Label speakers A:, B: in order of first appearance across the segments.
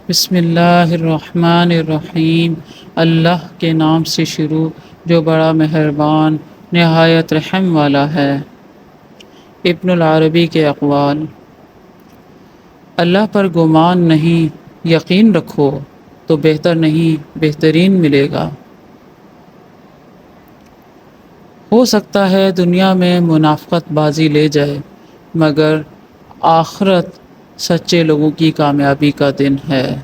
A: بسم اللہ الرحمن الرحیم۔ اللہ کے نام سے شروع جو بڑا مہربان نہایت رحم والا ہے۔ ابن العربی کے اقوال: اللہ پر گمان نہیں یقین رکھو تو بہتر نہیں بہترین ملے گا۔ ہو سکتا ہے دنیا میں منافقت بازی لے جائے، مگر آخرت سچے لوگوں کی کامیابی کا دن ہے۔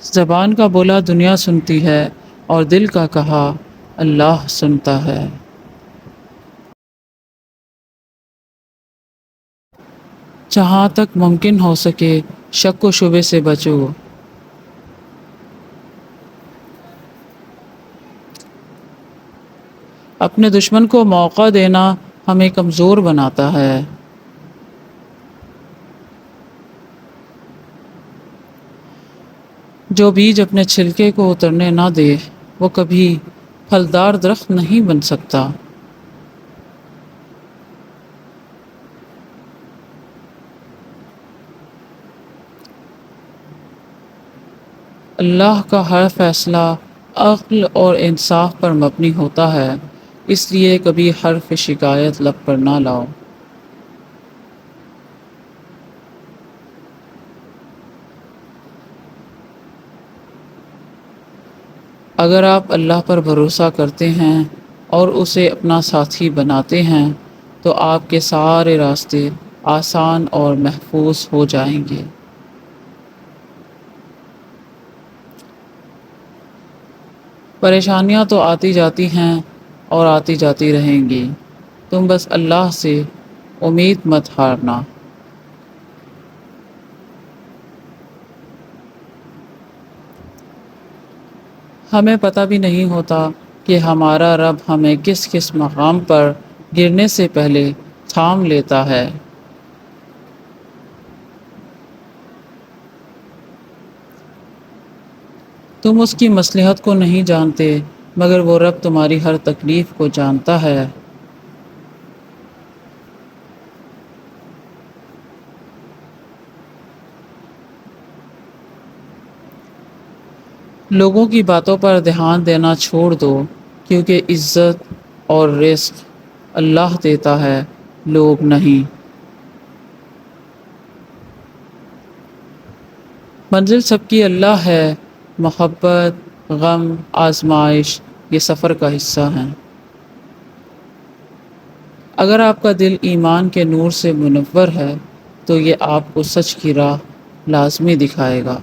A: زبان کا بولا دنیا سنتی ہے اور دل کا کہا اللہ سنتا ہے۔ جہاں تک ممکن ہو سکے شک و شبے سے بچو۔ اپنے دشمن کو موقع دینا ہمیں کمزور بناتا ہے۔ جو بیج اپنے چھلکے کو اترنے نہ دے وہ کبھی پھلدار درخت نہیں بن سکتا۔ اللہ کا ہر فیصلہ عقل اور انصاف پر مبنی ہوتا ہے، اس لیے کبھی حرف شکایت لب پر نہ لاؤ۔ اگر آپ اللہ پر بھروسہ کرتے ہیں اور اسے اپنا ساتھی بناتے ہیں تو آپ کے سارے راستے آسان اور محفوظ ہو جائیں گے۔ پریشانیاں تو آتی جاتی ہیں اور آتی جاتی رہیں گی، تم بس اللہ سے امید مت ہارنا۔ ہمیں پتہ بھی نہیں ہوتا کہ ہمارا رب ہمیں کس کس مقام پر گرنے سے پہلے تھام لیتا ہے۔ تم اس کی مصلحت کو نہیں جانتے، مگر وہ رب تمہاری ہر تکلیف کو جانتا ہے۔ لوگوں کی باتوں پر دھیان دینا چھوڑ دو، کیونکہ عزت اور رزق اللہ دیتا ہے، لوگ نہیں۔ منزل سب کی اللہ ہے، محبت، غم، آزمائش یہ سفر کا حصہ ہیں۔ اگر آپ کا دل ایمان کے نور سے منور ہے تو یہ آپ کو سچ کی راہ لازمی دکھائے گا۔